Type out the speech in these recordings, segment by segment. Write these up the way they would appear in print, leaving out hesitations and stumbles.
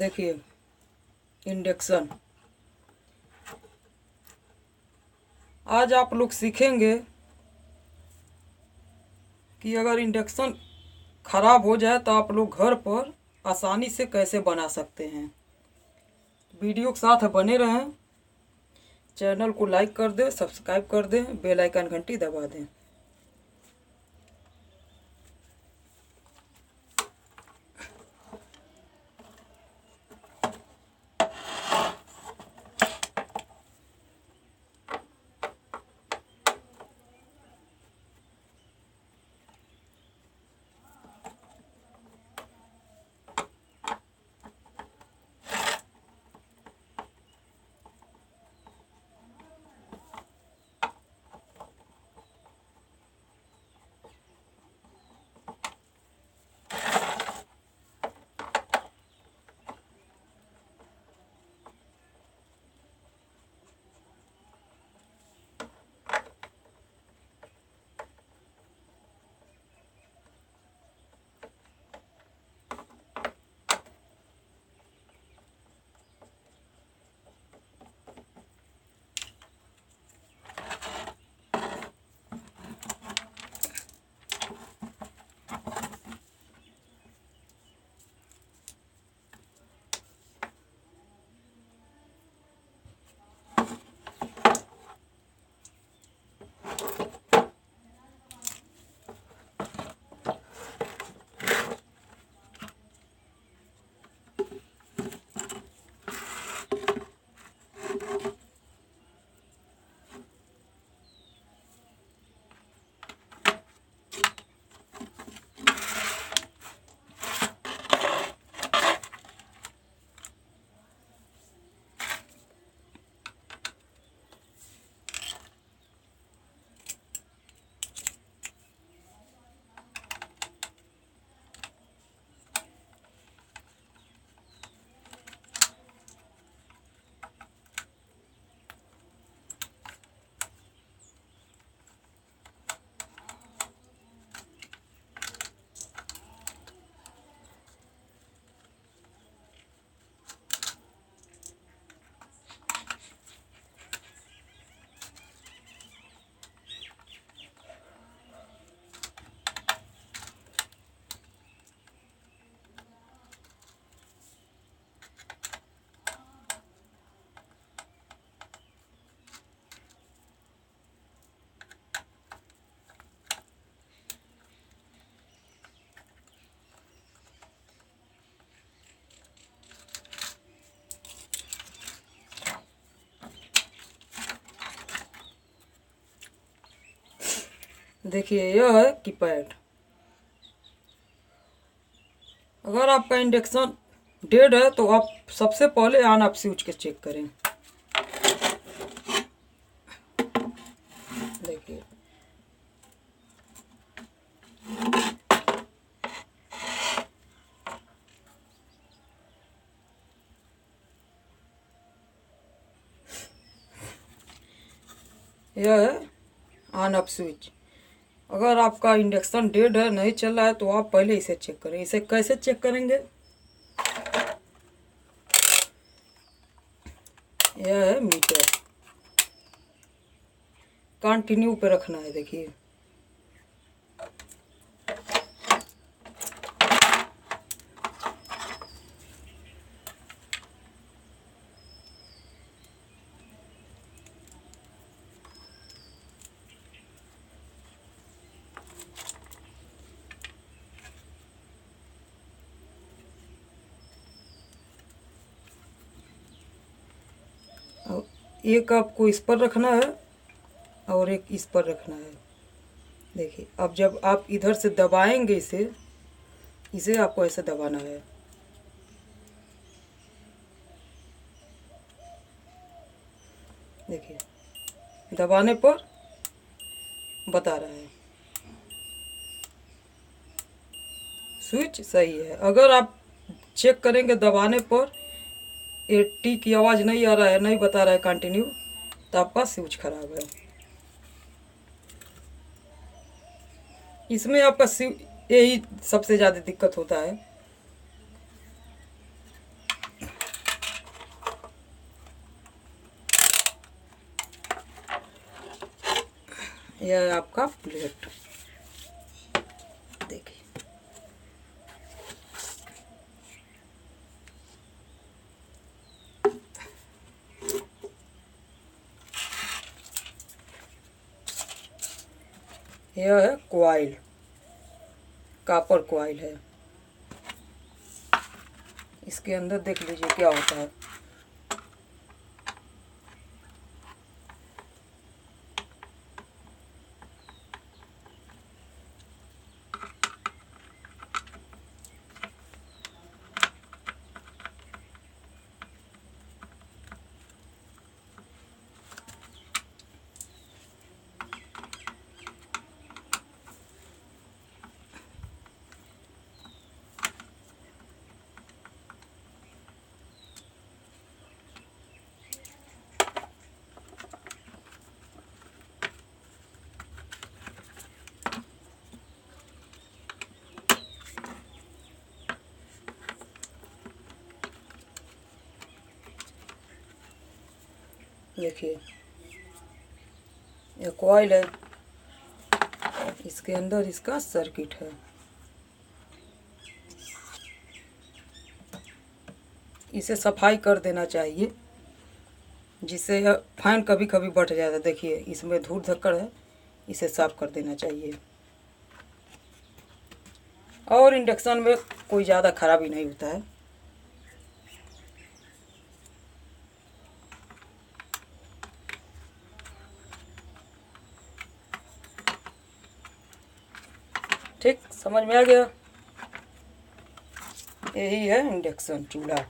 देखिए इंडक्शन। आज आप लोग सीखेंगे कि अगर इंडक्शन ख़राब हो जाए तो आप लोग घर पर आसानी से कैसे बना सकते हैं। वीडियो के साथ बने रहें, चैनल को लाइक कर दें, सब्सक्राइब कर दें, बेल आइकन घंटी दबा दें। देखिए यह है कीपैड। अगर आपका इंडक्शन डेड है तो आप सबसे पहले ऑन ऑफ स्विच के चेक करें। देखिए यह है ऑन ऑफ स्विच। अगर आपका इंडक्शन डेड है, नहीं चल रहा है, तो आप पहले इसे चेक करें। इसे कैसे चेक करेंगे? यह है मीटर, कंटिन्यू पे रखना है। देखिए एक आपको इस पर रखना है और एक इस पर रखना है। देखिए अब जब आप इधर से दबाएंगे इसे आपको ऐसे दबाना है। देखिए दबाने पर बता रहा है स्विच सही है। अगर आप चेक करेंगे दबाने पर ये टी की आवाज़ नहीं आ रहा है, नहीं बता रहा है कंटिन्यू, तो आपका स्विच खराब है। इसमें आपका यही सबसे ज़्यादा दिक्कत होता है। यह है आपका प्लेट, देखिए। यह है कॉइल, कॉपर कॉइल है। इसके अंदर देख लीजिए क्या होता है। देखिए ये कॉइल है, इसके अंदर इसका सर्किट है। इसे सफाई कर देना चाहिए, जिससे यह फैन कभी कभी बढ़ जाता है। देखिए इसमें धूल धक्कड़ है, इसे साफ कर देना चाहिए। और इंडक्शन में कोई ज़्यादा खराबी नहीं होता है। ठीक, समझ में आ गया। यही है इंडक्शन चूल्हा।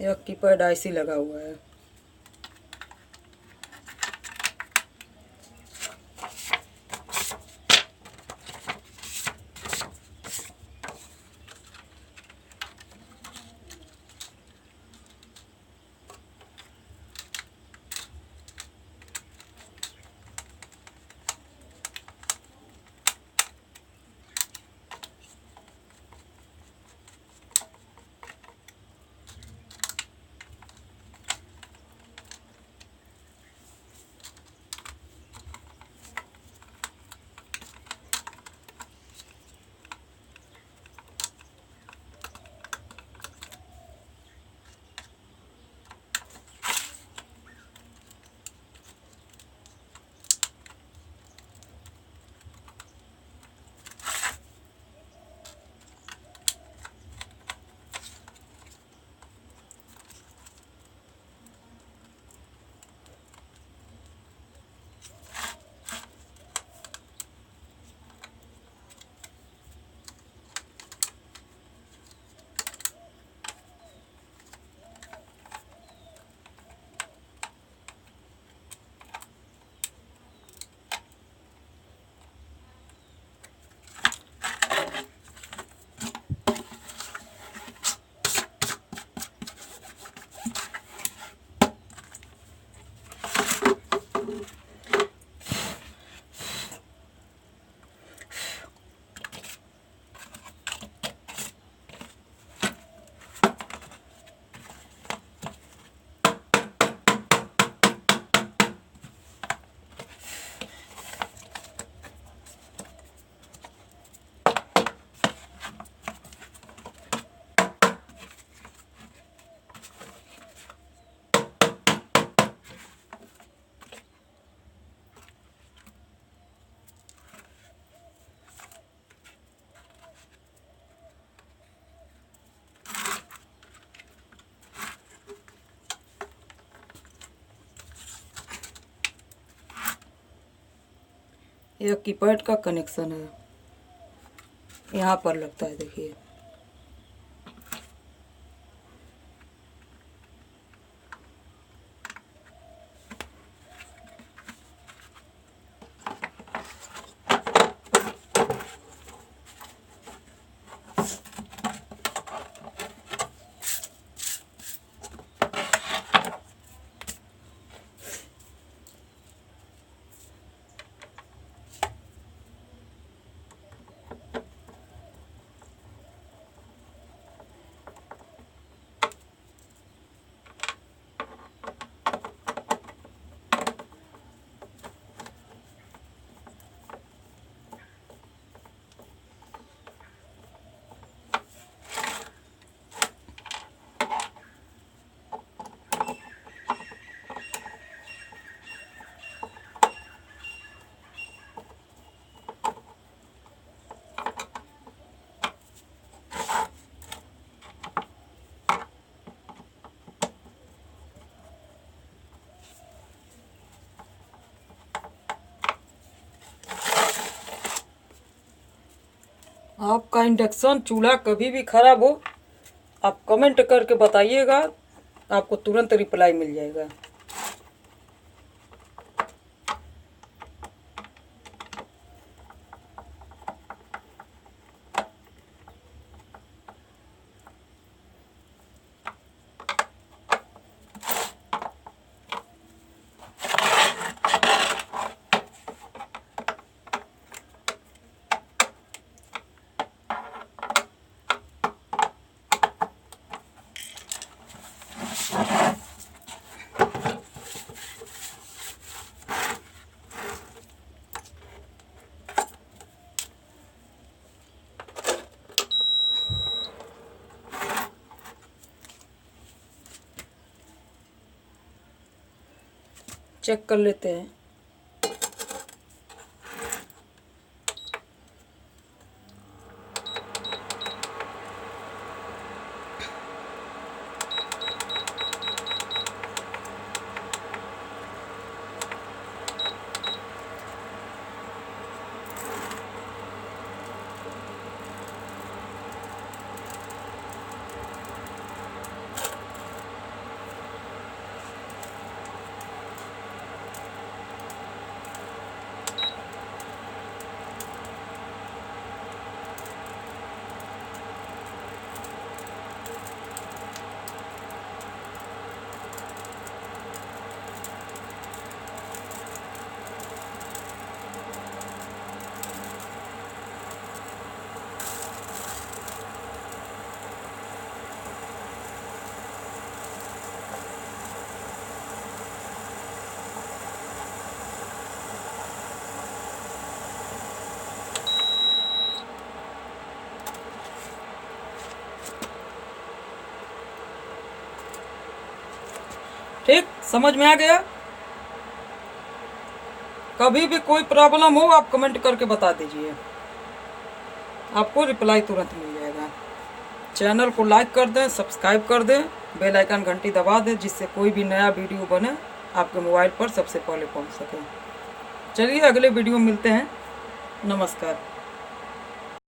यह कीपैड आईसी लगा हुआ है। यह कीपैड का कनेक्शन है, यहाँ पर लगता है, देखिए। आपका इंडक्शन चूल्हा कभी भी ख़राब हो, आप कमेंट करके बताइएगा, आपको तुरंत रिप्लाई मिल जाएगा। चेक कर लेते हैं। ठीक, समझ में आ गया? कभी भी कोई प्रॉब्लम हो आप कमेंट करके बता दीजिए, आपको रिप्लाई तुरंत मिल जाएगा। चैनल को लाइक कर दें, सब्सक्राइब कर दें, बेल आइकन घंटी दबा दें, जिससे कोई भी नया वीडियो बने आपके मोबाइल पर सबसे पहले पहुंच सके। चलिए अगले वीडियो में मिलते हैं। नमस्कार।